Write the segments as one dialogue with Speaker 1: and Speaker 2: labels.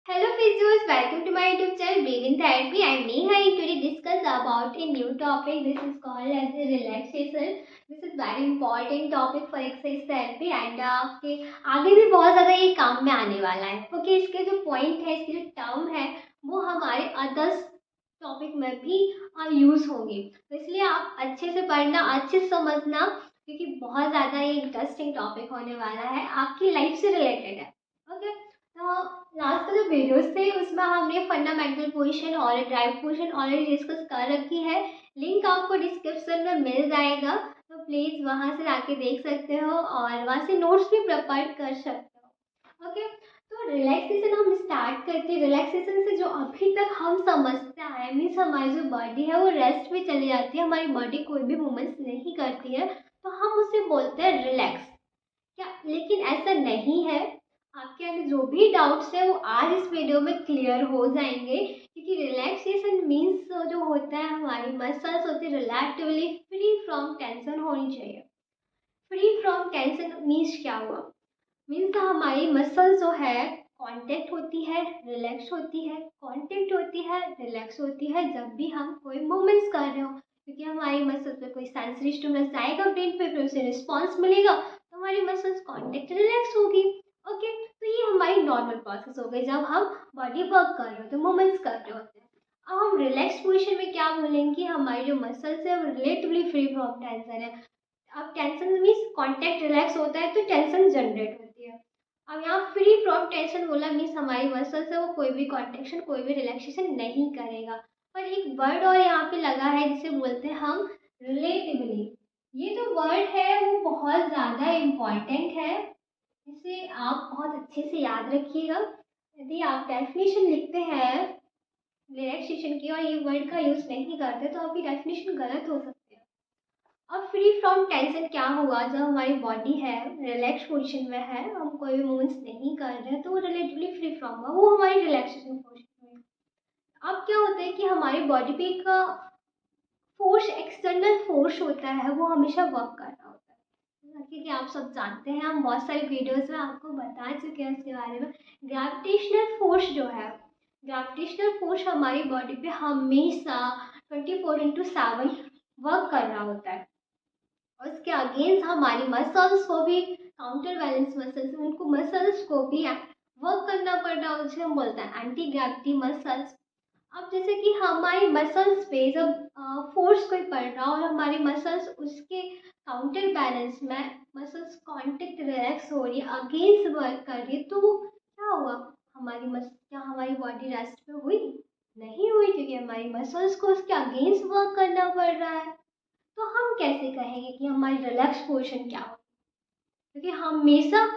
Speaker 1: Hello Physios, welcome to my YouTube channel Breathe in Therapy. I am Neha and today discuss about a new topic. This is called as a relaxation. This is very important topic for exercise therapy and आपके आगे भी बहुत ज़्यादा ये काम में आने वाला है. Okay, इसके जो point है, इसके जो term है, वो हमारे others टॉपिक में भी यूज़ होंगे. तो इसलिए आप अच्छे से पढ़ना, अच्छे से समझना, क्योंकि बहुत ज़्यादा ये इंटरेस्टिंग टॉपिक होने वाला है, आपकी लाइफ से रिलेटेड है. ओके, तो लास्ट का जो वीडियोस थे उसमें हमने फंडामेंटल पोजीशन और ड्राइव पोजीशन ऑलरेडी डिस्कस कर रखी है. लिंक आपको डिस्क्रिप्शन में मिल जाएगा, तो प्लीज़ वहाँ से आके देख सकते हो और वहाँ से नोट्स भी प्रिपेयर कर सकते हो. ओके, तो रिलैक्सेशन हम स्टार्ट करते हैं. रिलैक्सेशन से जो अभी तक हम समझते आए मीन्स हमारी जो बॉडी है वो रेस्ट में चली जाती है, हमारी बॉडी कोई भी मूवमेंट्स नहीं करती है, तो हम उसे बोलते हैं रिलैक्स. क्या लेकिन ऐसा नहीं है. आपके अंदर जो भी डाउट्स है वो आज इस वीडियो में क्लियर हो जाएंगे, क्योंकि रिलैक्सेशन मीन्स जो होता है हमारी मसल्स होती है रिलैक्टिवली फ्री फ्रॉम टेंशन होनी चाहिए. फ्री फ्रॉम टेंशन मीन्स क्या हुआ? मीन्स हमारी मसल जो है कांटेक्ट होती है, रिलैक्स होती है, कांटेक्ट होती है, रिलैक्स होती है जब भी हम कोई मूवमेंट्स कर रहे हो, क्योंकि हमारी मसल पे कोई सेंसरी स्टिमुलस आएगा ब्रेन पे, फिर उसे रिस्पॉन्स मिलेगा, तो हमारी मसल्स कांटेक्ट रिलैक्स होगी. ओके, तो ये हमारी नॉर्मल प्रोसेस हो गई जब हम बॉडी वर्क कर रहे होते हैं, मूवमेंट्स कर रहे होते हैं. अब हम रिलैक्स पोजिशन में क्या बोलेंगे, हमारी जो मसल्स है वो रिलेटिवली फ्री फ्रॉम टेंशन है. अब टेंशन मीन्स कांटेक्ट रिलैक्स होता है तो टेंशन जनरेट होती है. अब यहाँ फ्री फ्रॉम टेंशन बोला मीन्स हमारी मसल से वो कोई भी कॉन्ट्रेक्शन, कोई भी रिलैक्सेशन नहीं करेगा. पर एक वर्ड और यहाँ पे लगा है जिसे बोलते हैं हम रिलेटिवली. ये जो वर्ड है वो बहुत ज़्यादा इम्पॉर्टेंट है, इसे आप बहुत अच्छे से याद रखिएगा. यदि आप डेफिनेशन लिखते हैं रिलैक्सेशन की और ये वर्ड का यूज़ नहीं करते तो आपकी डेफिनेशन गलत हो सकती है. अब फ्री फ्रॉम टेंशन क्या हुआ, जब हमारी बॉडी है रिलैक्स पोजीशन में है, हम कोई भी मूवमेंट्स नहीं कर रहे हैं, तो वो रिलेटिवली फ्री फ्रॉम हुआ, वो हमारी रिलैक्सेशन पोजीशन में. अब क्या होता है कि हमारी बॉडी पे एक फोर्स, एक्सटर्नल फोर्स होता है, वो हमेशा वर्क कर रहा होता है, क्योंकि आप सब जानते हैं, हम बहुत सारे वीडियोस में आपको बता चुके हैं इसके बारे में. ग्रेविटेशनल फोर्स जो है, ग्रेविटेशनल फोर्स हमारी बॉडी पे हमेशा 24/7 वर्क कर रहा होता है. और उसके अगेंस्ट हमारी मसल्स को भी, काउंटर बैलेंस मसल्स, उनको मसल्स को भी वर्क करना पड़ रहा है, उसे हम बोलते हैं एंटी ग्रेविटी मसल्स. अब जैसे कि हमारी मसल्स पे जब फोर्स कोई पड़ रहा और हमारी मसल्स उसके काउंटर बैलेंस में, मसल्स कांटेक्ट रिलैक्स हो रही है, अगेंस्ट वर्क कर रही है, तो क्या हुआ, हमारी क्या हमारी बॉडी रेस्ट पे हुई? नहीं हुई, क्योंकि हमारी मसल्स को उसके अगेंस्ट वर्क करना पड़ रहा है. तो हम कैसे कहेंगे कि हमारी रिलैक्स पोजीशन क्या हो, क्योंकि हमेशा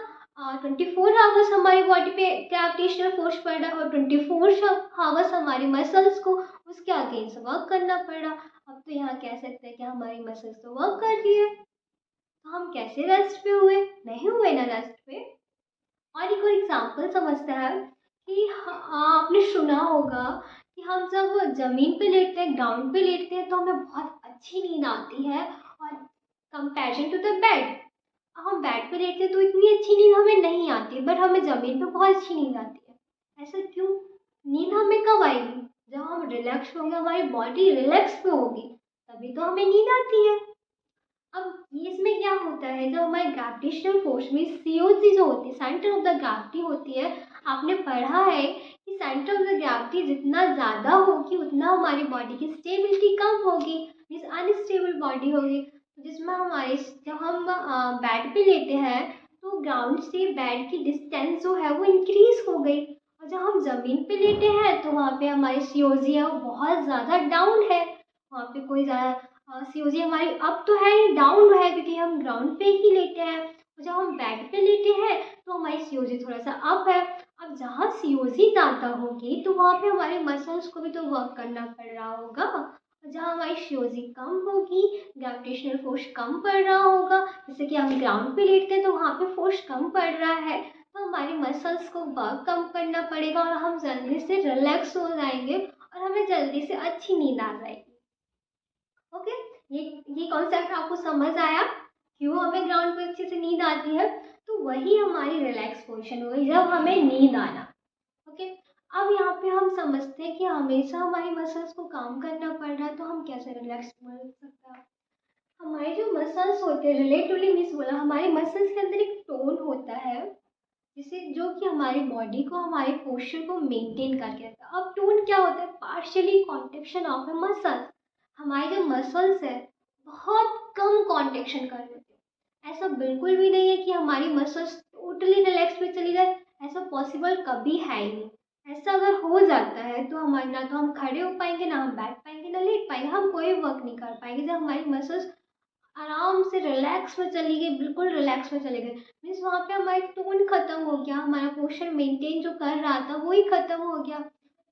Speaker 1: 24 आवर्स हमारी बॉडी पे ग्रेविटेशनल फोर्स पड़ रहा है और 24 आवर्स हमारी मसल्स को उसके अगेंस्ट वर्क करना पड़ रहा. अब तो यहाँ कह सकते हैं कि हमारी मसल्स तो वर्क कर रही है, तो हम कैसे रेस्ट पे हुए? नहीं हुए ना रेस्ट पे. और एक और एग्जाम्पल समझते हैं कि आपने सुना होगा कि हम जब ज़मीन पे लेटते हैं, ग्राउंड पे लेटते हैं, तो हमें बहुत अच्छी नींद आती है, और कंपेरिजन टू द बेड, हम बेड पे लेटते हैं तो इतनी अच्छी नींद हमें नहीं आती, बट हमें ज़मीन पे बहुत अच्छी नींद आती है. ऐसा क्यों? नींद हमें कब आएगी? जब हम रिलैक्स होंगे, हमारी बॉडी रिलैक्स पे होगी, तभी तो हमें नींद आती है. अब ये इसमें क्या होता है, जब हमारे ग्रेविटेशनल फोर्स में सीओसी जो होती है, सेंटर ऑफ द ग्रेविटी होती है, आपने पढ़ा है कि सेंटर ऑफ द ग्रेविटी जितना ज़्यादा होगी उतना हमारी बॉडी की स्टेबिलिटी कम होगी, मीन्स अनस्टेबल बॉडी होगी. जिसमें हमारे, जब हम बेड पे लेते हैं तो ग्राउंड से बेड की डिस्टेंस जो है वो इंक्रीज हो गई, और जब हम ज़मीन पे लेटे हैं तो वहाँ पे हमारी सीओजी है वो बहुत ज़्यादा डाउन है. वहाँ पे कोई ज़्यादा सीओजी हमारी अप तो है ही, डाउन है, क्योंकि हम ग्राउंड पे ही लेटे हैं. और जब हम बेड पे लेटे हैं तो हमारी सीओजी थोड़ा सा अप है. अब जहाँ सीओजी ज़्यादा होगी तो वहाँ पे हमारे मसल्स को भी तो वर्क करना पड़ रहा होगा, और जहाँ हमारी सीओजी कम होगी, ग्रेविटेशनल फोर्स कम पड़ रहा होगा, जैसे कि हम ग्राउंड पे लेटते हैं तो वहाँ पे फोर्स कम पड़ रहा है, तो हमारी मसल्स को वर्क कम करना पड़ेगा और हम जल्दी से रिलैक्स हो जाएंगे और हमें जल्दी से अच्छी नींद आ जाएगी. ओके, ये कॉन्सेप्ट आपको समझ आया, क्यों हमें ग्राउंड पे अच्छे से नींद आती है? तो वही हमारी रिलैक्स पोजीशन हो गई जब हमें नींद आना. ओके, अब यहाँ पे हम समझते हैं कि हमेशा हमारी मसल्स को काम करना पड़ रहा है, तो हम कैसे रिलैक्स मिल सकता है। हमारे जो मसल्स होते हैं, रिलेटिवली मीन्स बोला, हमारे मसल्स के अंदर एक टोन होता है जिसे जो कि हमारी बॉडी को, हमारे पोस्चर को मेंटेन करके रखता है। अब टोन क्या होता है? Partially contraction of A muscles. हमारे जो मसल्स है बहुत कम कॉन्ट्रेक्शन कर रहे होते हैं। ऐसा बिल्कुल भी नहीं है कि हमारी मसल्स टोटली रिलैक्स में चली जाए, ऐसा पॉसिबल कभी है ही नहीं। ऐसा अगर हो जाता है तो हमारे, ना तो हम खड़े हो पाएंगे, ना हम बैठ पाएंगे, ना लेट पाएंगे, हम कोई वर्क नहीं कर पाएंगे। जब हमारी मसल्स आराम से रिलैक्स में चली गई, बिल्कुल रिलैक्स में चले गए, मीन्स वहाँ पे हमारी टोन खत्म हो गया, हमारा पोस्चर मेंटेन जो कर रहा था वो ही खत्म हो गया।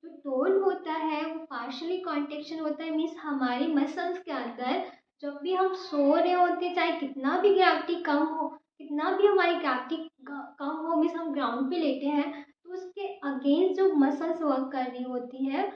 Speaker 1: जो टोन होता है वो पार्शली कॉन्ट्रेक्शन होता है, मीन्स हमारी मसल्स के अंदर जब भी हम सो रहे होते, चाहे कितना भी ग्रेविटी कम हो, कितना भी हमारी ग्रेविटी कम हो, मीन्स हम ग्राउंड पे लेटे हैं, तो उसके अगेंस्ट जो मसल्स वर्क कर रही होती है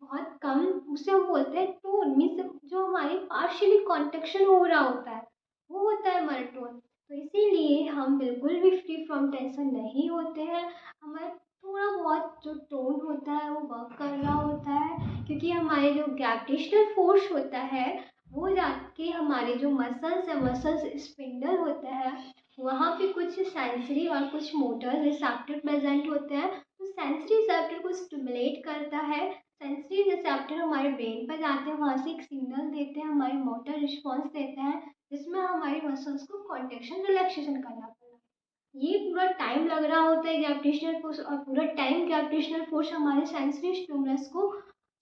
Speaker 1: बहुत कम, उसे हम बोलते हैं टोन। मीन्स जो हमारी पार्शियली कॉन्ट्रेक्शन हो रहा होता है वो होता है हमारा टोन। तो इसीलिए हम बिल्कुल भी फ्री फ्रॉम टेंशन नहीं होते हैं। हमारा थोड़ा बहुत जो टोन होता है वो वर्क कर रहा होता है, क्योंकि हमारे जो ग्रेविटेशनल फोर्स होता है वो जाके हमारे जो मसल्स है, मसल्स स्पिंडल होता है, वहाँ पे कुछ सेंसरी और कुछ मोटर रिसेप्टर प्रेजेंट होते हैं। तो सेंसरी रिसेप्टर को स्टिमुलेट करता है, सेंसरी रिसेप्टर हमारे ब्रेन पर जाते हैं, वहाँ से एक सिग्नल देते हैं, हमारे मोटर रिस्पॉन्स देते हैं, जिसमें हमारी मसल्स को कॉन्ट्रेक्शन रिलैक्सेशन करना पड़ता है। ये पूरा टाइम लग रहा होता है ग्रेविटेशनल फोर्स, और पूरा टाइम ग्रेविटेशनल फोर्स हमारे सेंसरी स्टिमुलस को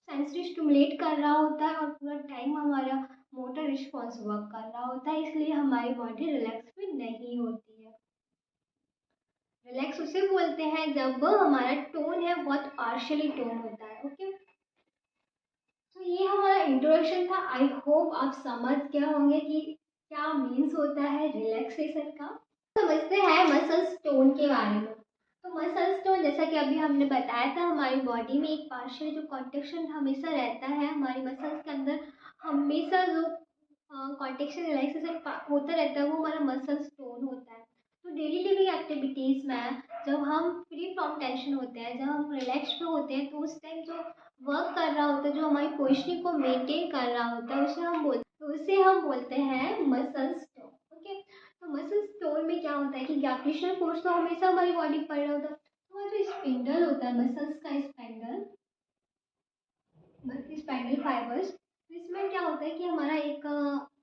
Speaker 1: सेंसरी स्टिमुलेट कर रहा होता है, और पूरा टाइम हमारा मोटर रिस्पॉन्स वर्क कर रहा होता है, इसलिए हमारी बॉडी रिलैक्स में नहीं होती है। रिलैक्स उसे बोलते हैं जब हमारा टोन है बहुत पार्शियली टोन होता है। ओके, तो ये हमारा इंट्रोडक्शन था। आई होप आप समझ गए होंगे कि क्या मीन्स होता है रिलैक्सेशन का। समझते हैं मसल्स टोन के बारे में। तो मसल्स टोन, जैसा कि अभी हमने बताया था, हमारी बॉडी में एक पार्शियल जो कॉन्ट्रेक्शन हमेशा रहता है, हमारी मसल्स के अंदर हमेशा जो कॉन्ट्रेक्शन रिलैक्सेशन होता रहता है वो हमारा मसल्स टोन होता है। तो डेली लिविंग एक्टिविटीज़ में जब हम फ्री फ्रॉम टेंशन होते हैं, जब हम रिलैक्स में होते हैं, तो उस टाइम जो वर्क कर रहा होता है, जो हमारी पोजिशनिंग को मेंटेन कर रहा होता है, उसे हम बोलते हैं मसल्स टोन। ओके, तो मसल्स टोन में क्या होता है कि ग्रेविटेशनल फोर्स तो हमेशा हमारी बॉडी पर रहा होता है, तो वो जो स्पिंडल होता है, मसल्स का स्पाइंडल, स्पाइनल फाइबर्स, तो इसमें क्या होता है कि हमारा एक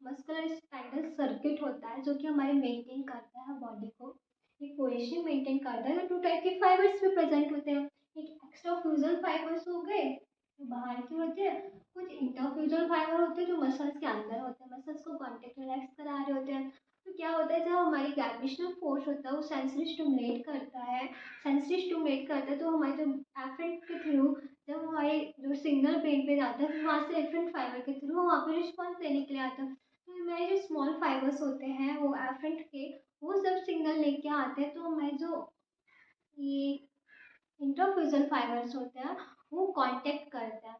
Speaker 1: मस्कुलर स्पाइनल सर्किट होता है जो कि हमारे मेंटेन करता है बॉडी को, एक पोजीशन मेंटेन करता है। तो टू टाइप के फाइबर्स भी प्रेजेंट होते हैं, एक एक्स्ट्राफ्यूजल फाइबर्स हो गए जो बाहर की होते हैं, कुछ इंटरफ्यूजल फाइबर होते हैं जो मसल्स के अंदर होते हैं, मसल्स को कॉन्टेक्ट रिलैक्स करा रहे होते हैं। तो क्या होता है, जब हमारी ग्रेविटेशनल फोर्स होता है वो सेंसरी स्टिमुलेट करता है, तो हमारे जो एफरेंट के थ्रू जब हमारे जो सिग्नल ब्रेन पे जाता है, फिर वहाँ से डिफरेंट फाइबर के थ्रू वहाँ पे रिस्पॉन्स देने के लिए आता है। तो हमारे जो स्मॉल फाइबर्स होते हैं वो एफरेंट के, वो सब सिग्नल लेके आते हैं, तो हमारे जो ये इंटरफ्यूजल फाइबर्स होते हैं वो कांटेक्ट करते हैं।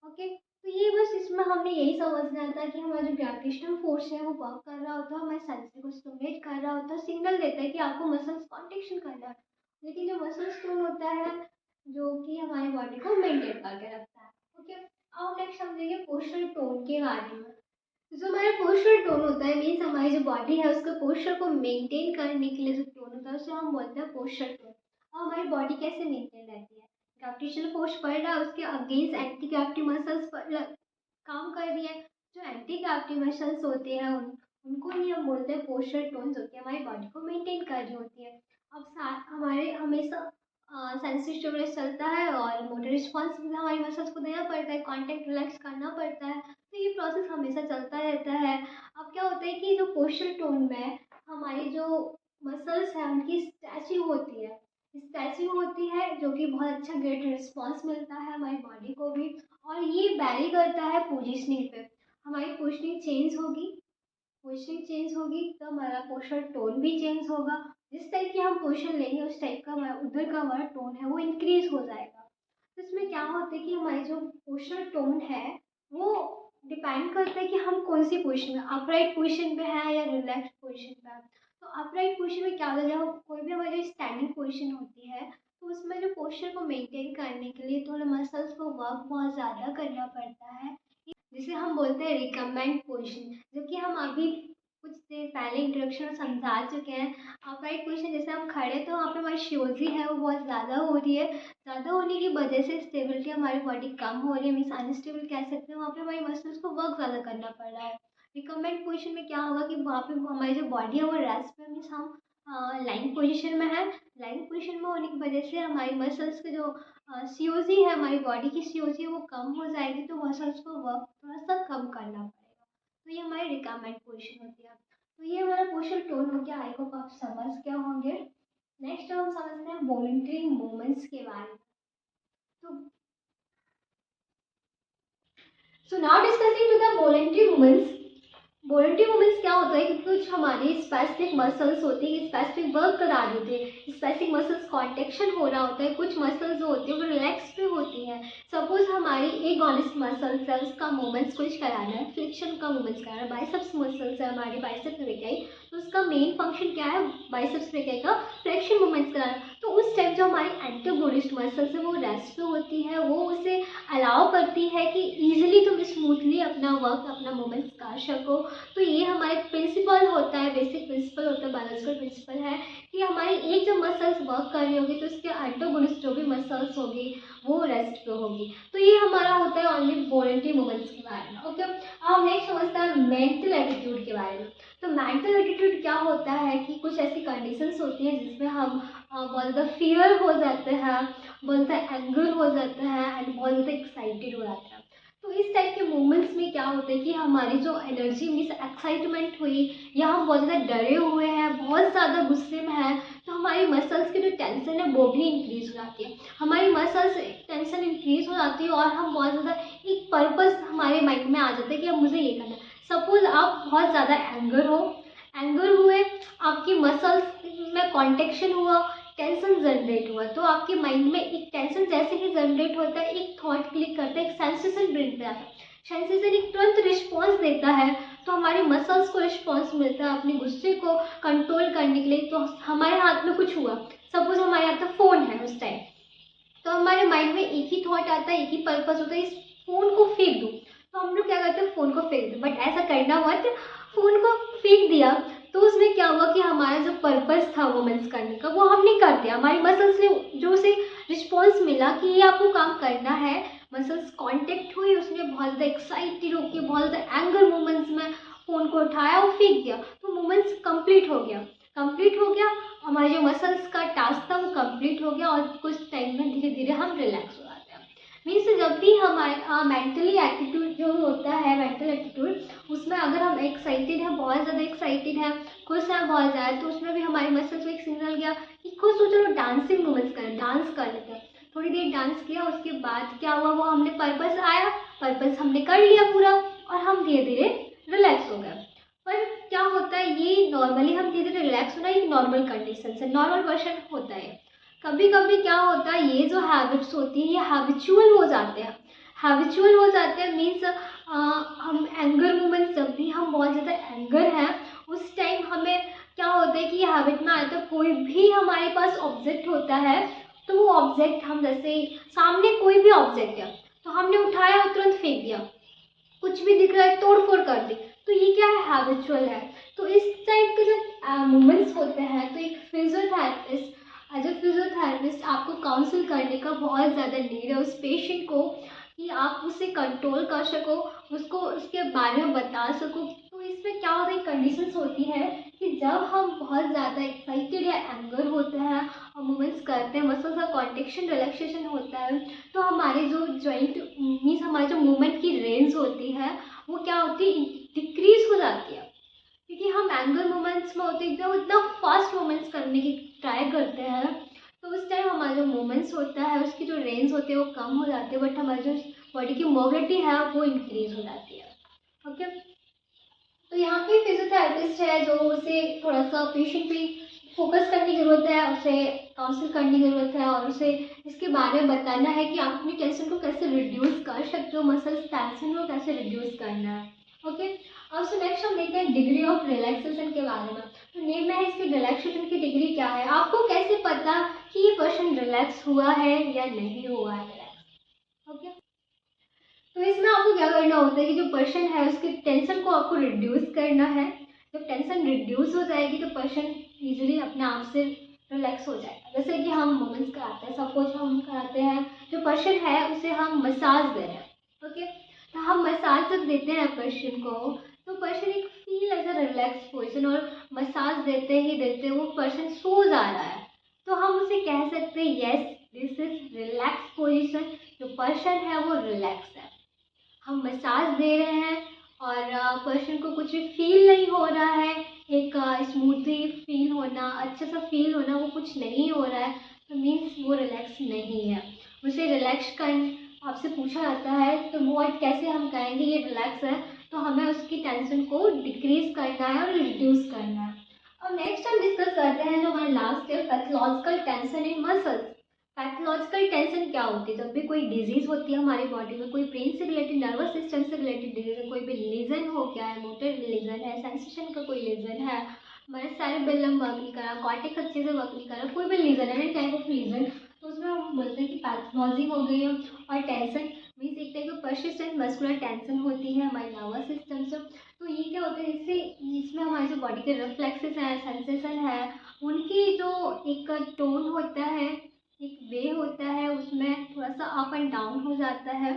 Speaker 1: ओके, तो ये बस इसमें हमने यही समझना था कि हमारा जो ग्रेविटेशनल फोर्स है वो वर्क कर रहा होता है, हमारे सेंसर को स्टिमुलेट कर रहा होता है, सिग्नल देता है कि आपको मसल्स कॉन्ट्रेक्शन करना है। लेकिन जो मसल्स टोन होता है जो कि हमारी बॉडी को मेंटेन करके रखता है। ओके, अब हम नेक्स्ट समझेंगे पोस्चरल टोन के बारे में। जो हमारा पोस्चरल टोन होता है, मीन्स हमारी जो बॉडी है उसका पोस्चर को मेंटेन करने के लिए जो टोन होता है उसे हम बोलते हैं पोस्चरल टोन। अब हमारी बॉडी कैसे मेंटेन रहती है? ग्रेविटेशनल फोर्स पड़ रहा है, उसके अगेंस्ट एंटी ग्रेविटी मसल्स काम कर रही है। जो एंटी ग्रेविटी मसल्स होते हैं उनको ही हम बोलते हैं पोस्चरल टोन, जो कि हमारी बॉडी को मेंटेन कर रही होती है। अब हमारे हमेशा सेंसरी स्टिमुलस चलता है और मोटर रिस्पॉन्स भी हमारी मसल्स को देना पड़ता है, कॉन्टेक्ट रिलैक्स करना पड़ता है, तो ये प्रोसेस हमेशा चलता रहता है। अब क्या होता है कि जो पोस्चरल टोन में हमारी जो मसल्स हैं उनकी स्ट्रेचिंग होती है, जो कि बहुत अच्छा ग्रेट रिस्पॉन्स मिलता है हमारी बॉडी को भी, और ये वैरी करता है पोजिशनिंग पे। हमारी पोजिशनिंग चेंज होगी तो हमारा पोस्चरल टोन भी चेंज होगा। जिस टाइप की हम पोजिशन लेंगे उस टाइप का हमारा उधर का हमारा टोन है वो इंक्रीज हो जाएगा। तो इसमें क्या होता है कि हमारी जो पोस्चरल टोन है वो डिपेंड करता है कि हम कौन सी पोजीशन में, अपराइट पोजीशन पे है या रिलैक्स पोजीशन पे है। तो अपराइट पोजीशन में क्या होता है, जब कोई भी हमारी स्टैंडिंग पोजीशन होती है तो उसमें जो पोस्चर को मेंटेन करने के लिए थोड़ा मसल्स को वर्क बहुत ज़्यादा करना पड़ता है, जिसे हम बोलते हैं रिकमेंड पोजीशन, जो कि हम अभी कुछ देर पहले इंट्रोडक्शन में समझा चुके हैं। अपराइट पोजीशन, जैसे हम खड़े तो वहाँ पे हमारी शियोजी है वो बहुत ज़्यादा हो रही है, ज़्यादा होने की वजह से स्टेबिलिटी हमारी बॉडी कम हो रही है, मीन्स अनस्टेबल कह सकते हैं, वहाँ पे हमारी मसल्स को वर्क ज़्यादा करना पड़ रहा है। रिकमेंड पोजीशन में क्या होगा कि वहाँ पे हमारी जो बॉडी है वो रेस्ट पे, मीन्स हम लाइन पोजीशन में है। लाइन पोजीशन में होने की वजह से हमारी मसल्स के जो सीओजी है, हमारी बॉडी की सीओजी वो कम हो जाएगी, तो मसल्स को वर्क थोड़ा सा कम करना पड़ेगा। तो ये हमारी रिकमेंड पोजीशन होती है। तो ये हमारा पोस्चर टोन हो गया, आई होप आप समझ गए होंगे। नेक्स्ट हम समझते हैं वॉलंटरी मूवमेंट्स के बारे में। So now discussing to the voluntary movements. Voluntary movements क्या होता है कि कुछ हमारी स्पेसिफिक मसल्स होती है, स्पेसिफिक वर्क करा रही होती है, स्पेसिफिक मसल्स कॉन्ट्रेक्शन हो रहा होता है, कुछ मसल्स जो होती है वो रिलैक्स पे होती है। सपोज हमारी एगोनिस्ट मसल्स है, उसका मूवमेंट्स कुछ कराना है, फ्लेक्शन का मूवमेंट्स कराना है, बाइसेप्स मसल्स है हमारी, बाइसेप्स ब्रेकियाई, तो उसका मेन फंक्शन क्या है, बाइसेप्स ब्रेकियाई का फ्लेक्शन मूवमेंट्स कराना। तो उस टाइम जो हमारी एंटागोनिस्ट मसल्स है वो रेस्ट पे होती है, वो उसे अलाउ करती है कि ईजिली तुम स्मूथली अपना वर्क, अपना मूवमेंट्स कर सको। तो ये हमारे प्रिंसिपल होता है, बेसिक प्रिंसिपल होता है, बायोलॉजिकल प्रिंसिपल है कि हमारी एक जब मसल्स वर्क कर रही होगी तो उसके एंटागोनिस्ट जो भी मसल्स होगी वो रेस्ट पे होगी। तो ये हमारा होता है ओनली वॉलंटरी मूवमेंट्स के बारे में। ओके, अब नेक्स्ट समझते हैं मेंटल एटीट्यूड के बारे में। तो मेंटल एटीट्यूड क्या होता है कि कुछ ऐसी कंडीशंस होती हैं जिसमें हम बहुत ज़्यादा फियर हो जाते हैं, बहुत ज़्यादा एंगर हो जाता है एंड बहुत ज़्यादा एक्साइटेड हो जाता है। तो इस टाइप के मोमेंट्स में क्या होता है कि हमारी जो एनर्जी मीन्स एक्साइटमेंट हुई, या हम बहुत ज़्यादा डरे हुए हैं, बहुत ज़्यादा गुस्से में हैं, तो हमारी मसल्स की जो टेंशन है वो भी इंक्रीज हो जाती है। हमारी मसल्स टेंशन इंक्रीज हो जाती है और हम बहुत ज़्यादा एक पर्पस हमारे माइंड में आ जाता है कि अब मुझे ये करना है। सपोज आप बहुत ज़्यादा एंगर हो, एंगर हुए, आपकी मसल्स में कॉन्ट्रेक्शन हुआ, टेंशन जनरेट हुआ, तो आपके माइंड में एक टेंशन जैसे ही जनरेट होता है, एक थॉट क्लिक करता है, एक सेंसेशन ब्रेन पे आता है, सेंसेशन एक तुरंत रिस्पॉन्स देता है, तो हमारी मसल्स को रिस्पॉन्स मिलता है अपने गुस्से को कंट्रोल करने के लिए। तो हमारे हाथ में कुछ हुआ, सपोज हमारे हाथ में फ़ोन है उस टाइम, तो हमारे माइंड में एक ही थॉट आता है, एक ही पर्पस होता है, इस फ़ोन को फेंक दूँ। तो हम लोग क्या करते हैं, फ़ोन को फेंक दो, बट ऐसा करना मत, फ़ोन को फेंक दिया तो उसमें क्या हुआ कि हमारा जो पर्पस था वुमेंस करने का वो हम नहीं करते, हमारी मसल्स ने जो उसे रिस्पॉन्स मिला कि ये आपको काम करना है, मसल्स कांटेक्ट हुई, उसने बहुत ज़्यादा एक्साइटेड होकर बहुत ज़्यादा एंगर मोमेंट्स में फ़ोन को उठाया और फेंक दिया, तो मोमेंट्स कंप्लीट हो गया, कंप्लीट हो गया, हमारे जो मसल्स का टास्क था वो कंप्लीट हो गया और कुछ टाइम में धीरे धीरे हम रिलैक्स हो जाते हैं। मीन्स जब भी हमारे मेंटली एटीट्यूड जो होता है, मेंटल एटीट्यूड, उसमें अगर हम एक्साइटेड हैं, बहुत ज़्यादा एक्साइटेड हैं, खुश हैं बहुत ज़्यादा, तो उसमें भी हमारी मसल्स को एक सिग्नल गया कि खुश हो, चलो डांसिंग मूवमेंट्स करें, डांस कर लेते हैं। थोड़ी देर डांस किया, उसके बाद क्या हुआ, वो हमने पर्पस आया, पर्पस हमने कर लिया पूरा और हम धीरे धीरे रिलैक्स हो गए। पर क्या होता है, ये नॉर्मली हम धीरे धीरे रिलैक्स होना एक नॉर्मल कंडीशन से, नॉर्मल पर्सन होता है। कभी कभी क्या होता है, ये जो हैबिट्स होती है ये हैबिचुअल हो जाते हैं, हैबिचुअल हो जाते हैं, मीन्स हम एंगर मोमेंट्स, जब भी हम बहुत ज़्यादा एंगर हैं उस टाइम हमें क्या होता है कि ये हैबिट में आता है, कोई भी हमारे पास ऑब्जेक्ट होता है तो वो ऑब्जेक्ट हम, जैसे सामने कोई भी ऑब्जेक्ट है तो हमने उठाया और तुरंत फेंक दिया, कुछ भी दिख रहा है तोड़ फोड़ कर दी, तो ये क्या है, हैबिचुअल है। तो इस टाइप के जब मोमेंट्स होते हैं तो एक फिजियोथेरेपिस्ट, एज ए फिजियोथेरेपिस्ट आपको काउंसिल करने का बहुत ज़्यादा नीड है उस पेशेंट को, कि आप उसे कंट्रोल कर सको, उसको उसके बारे में बता सको। तो इसमें क्या होता है, कंडीशंस होती है कि जब हम बहुत ज़्यादा एक्साइटेड या एंगर होते हैं और मूवमेंट्स करते हैं, मसल्स का कॉन्ट्रेक्शन रिलैक्सेशन होता है, तो हमारे जो जॉइंट मीन्स हमारी जो मूवमेंट की रेंज होती है वो क्या होती है, डिक्रीज हो जाती है, क्योंकि हम एंगर मोमेंट्स में होते हैं एकदम इतना फास्ट मोमेंट्स करने की ट्राई करते हैं, तो उस टाइम हमारा जो मोमेंट्स होता है उसकी जो रेंज होती है वो कम हो जाती है, बट हमारी जो बॉडी की मोबिलिटी है वो इंक्रीज हो जाती है। ओके, तो यहाँ पे फिजियोथेरेपिस्ट है जो उसे थोड़ा सा पेशेंट पे फोकस करने की ज़रूरत है, उसे काउंसिल करने की ज़रूरत है और उसे इसके बारे में बताना है कि आप अपनी टेंशन को कैसे रिड्यूस कर सकते हो, मसल्स टेंशन को कैसे रिड्यूस करना है। ओके, अब सो नेक्स्ट हम देखते हैं डिग्री ऑफ रिलैक्सेशन के बारे में। तो नेम में है इसकी रिलैक्सेशन की डिग्री क्या है, आपको कैसे पता कि ये पर्सन रिलैक्स हुआ है या नहीं हुआ है रिलैक्स। ओके, तो इसमें आपको क्या करना होता है कि जो पर्सन है उसके टेंशन को आपको रिड्यूस करना है। जब टेंशन रिड्यूस हो जाएगी तो पर्सन इजीली अपने आप से रिलैक्स हो जाएगा। जैसे कि हम मोमेंट्स कराते हैं, सपोज हम कराते हैं, जो पर्सन है उसे हम मसाज दे रहे हैं। ओके, तो हम मसाज जब देते हैं पर्सन को तो पर्सन एक feel as a relax position, और मसाज देते ही देते वो पर्सन सो जा रहा है, तो हम उसे कह सकते हैं yes this is relax position, जो पर्सन है वो रिलैक्स है। हम मसाज दे रहे हैं और पर्सन को कुछ भी फील नहीं हो रहा है, एक स्मूथली फील होना, अच्छा सा फील होना, वो कुछ नहीं हो रहा है, तो मीन्स वो रिलैक्स नहीं है। उसे रिलैक्स कर आपसे पूछा जाता है तो वो कैसे हम कहेंगे ये रिलैक्स है, तो हमें उसकी टेंशन को डिक्रीज करना है और रिड्यूस करना है। अब नेक्स्ट हम डिस्कस करते हैं जो हमारा लास्ट है, pathological tension in muscles. Pathological tension क्या होती है? जब भी कोई डिजीज होती है हमारी बॉडी में, कोई ब्रेन से रिलेटेड, नर्वस सिस्टम से रिलेटेड डिजीज है, कोई भी लीजन हो गया है, मोटर लीजन है, सेंसेशन का कोई लीजन है, हमारे सेरेबेलम वर्क नहीं कर रहा, कॉर्टेक्स अच्छे से वर्क नहीं कर रहा, कोई भी लीजन है, एनी टाइप ऑफ लीजन, तो उसमें हम बोलते हैं कि पैथोलॉजी हो गई है। और टेंशन मीन्स एक type of persistent muscular tension होती है हमारे नर्वस सिस्टम से। तो ये क्या होता है, इससे इसमें हमारे जो बॉडी के रिफ्लेक्सेस हैं, सेंसेशन है, उनकी जो एक टोन होता है, एक वे होता है, उसमें थोड़ा सा अप एंड डाउन हो जाता है।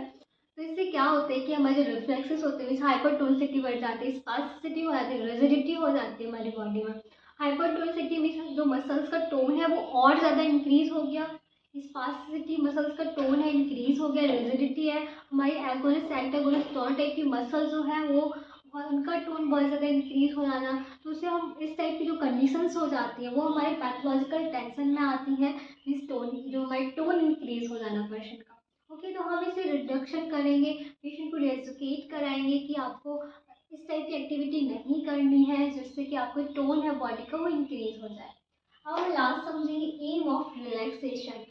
Speaker 1: तो इससे क्या होता है कि हमारे जो रिफ्लेक्सेस होते हैं हाइपरटोनिसिटी बढ़ जाती है, स्पास्टिसिटी हो जाती है, रिजिडिटी हो जाती है हमारी बॉडी में। हाइपरटोनिसिटी मीन्स जो मसल्स का टोन है वो और ज़्यादा इंक्रीज हो गया, स्पास्टिसिटी मसल्स का टोन है इंक्रीज हो गया, रिजिडिटी है हमारी एगोनिस्ट एंटागोनिस्ट दोनों टाइप की मसल जो है वो और उनका टोन बहुत ज़्यादा इंक्रीज हो जाना, तो उससे हम इस टाइप की जो कंडीशंस हो जाती हैं वो हमारे पैथोलॉजिकल टेंशन में आती हैं। इस टोन जो हमारी टोन इंक्रीज हो जाना पर्सन का। ओके, तो हम इसे रिडक्शन करेंगे, पेशेंट को एजुकेट कराएंगे कि आपको इस टाइप की एक्टिविटी नहीं करनी है जिससे कि आपको टोन है बॉडी का वो इंक्रीज हो जाए। अब हम लास्ट समझेंगे एम ऑफ रिलैक्सेशन।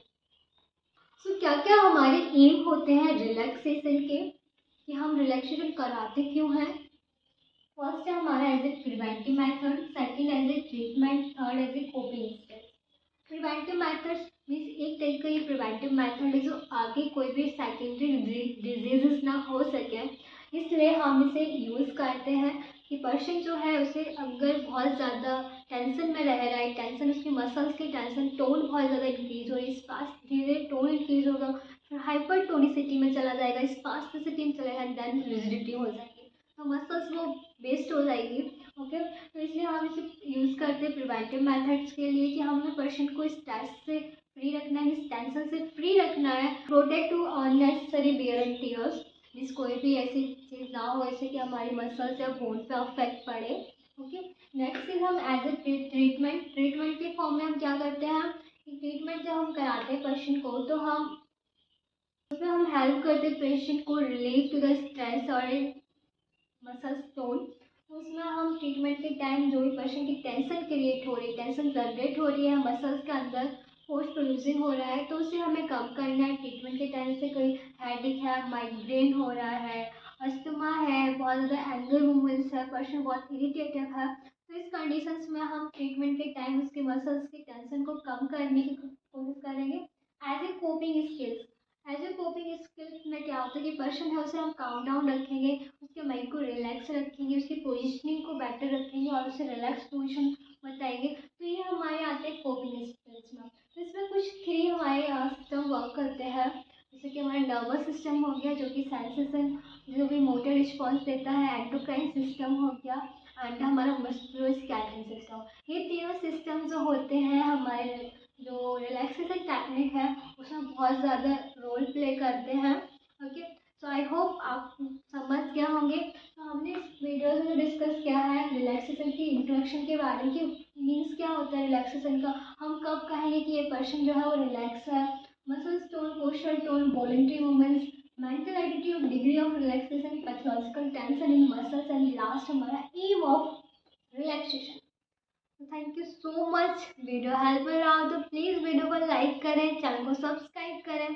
Speaker 1: सो क्या क्या हमारे एम होते हैं रिलैक्सेशन के, कि हम रिलैक्सेशन कराते क्यों हैं। फर्स्ट है हमारा as a preventive method, second as a treatment, third as a coping step. Preventive methods means एक टाइप का ये प्रिवेंटिव मेथड है जो आगे कोई भी सेकेंडरी डिजीजेस ना हो सके, इसलिए हम इसे यूज़ करते हैं कि पर्सन जो है उसे अगर बहुत ज़्यादा टेंशन में रह रहा है, टेंशन उसकी मसल्स की टेंशन, टोन बहुत ज़्यादा इंक्रीज हो रही है, स्पास धीरे धीरे टोन इंक्रीज होगा, फिर हाइपर टोनिसिटी में चला जाएगा, स्पास्टिसिटी में चलेगा, देन रिजिडिटी हो जाएगी, तो मसल्स वो वेस्ट हो जाएगी। ओके, तो इसलिए हम इसे यूज़ करते हैं प्रिवेंटिव मेथड्स के लिए कि हमें पर्सन को स्ट्रेस से फ्री रखना है, इस टेंशन से फ्री रखना है, protect to unnecessary wear and tears, means कोई भी ऐसी चीज़ ना हो ऐसे कि हमारी मसल्स या बोन पे अफेक्ट पड़े। ओके, नेक्स्ट इज हम एज ए ट्रीटमेंट, ट्रीटमेंट के फॉर्म में हम क्या करते हैं कि ट्रीटमेंट जब हम कराते हैं पर्सन को तो हम उसमें हम हेल्प करते हैं पेशेंट को रिलीव टू द स्ट्रेस और मसल्स टोन। तो उसमें हम ट्रीटमेंट के टाइम जो भी पर्सन की टेंशन क्रिएट हो रही है, टेंशन जनरेट हो रही है मसल्स के अंदर, फोर्स प्रोड्यूसिंग हो रहा है, तो उसे हमें कम करना है। ट्रीटमेंट के टाइम से कोई हेडेक है, माइग्रेन हो रहा है, अस्थमा है, बहुत ज़्यादा एंगर मूवमेंट्स है, पर्सन बहुत इरिटेटिव है, तो इस कंडीशंस में हम ट्रीटमेंट के टाइम उसके मसल्स की टेंशन को कम करने की कोशिश करेंगे। As a coping skills, as a coping skills में क्या होता है कि पर्सन है उसे हम काम डाउन रखेंगे, उसके माइंड को रिलैक्स रखेंगे, उसकी पोजिशनिंग को बेटर रखेंगे और उसे रिलैक्स पोजिशन बताएंगे, तो ये हमारे आते हैं कोपिंग स्किल्स में। तो इसमें कुछ थ्री हमारे सिस्टम वर्क करते हैं, जैसे कि हमारा नर्वस सिस्टम हो गया जो कि सेंसेशन जो भी मोटर रिस्पॉन्स देता है, एंडोक्राइन सिस्टम हो गया, एंड हमारा मस्कुलोस्केलेटल सिस्टम। ये तीनों सिस्टम जो होते हैं हमारे जो रिलैक्सेशन टेक्निक है उसमें बहुत ज़्यादा रोल प्ले करते हैं। ओके, सो आई होप आप समझ गए होंगे। तो हमने इस वीडियो में जो डिस्कस किया है रिलैक्सेशन की इंट्रोडक्शन के बारे में कि मीन्स क्या होता है रिलैक्सेशन का, हम कब कहेंगे कि ये पर्सन जो है वो रिलैक्स है, muscles tone, posture tone, voluntary movements, mental attitude, degree of relaxation, pathological tension in muscles, and last हमारा aim of relaxation. Thank you so much. Video helpful रहा हो तो प्लीज़ वीडियो को लाइक करें, चैनल को subscribe करें।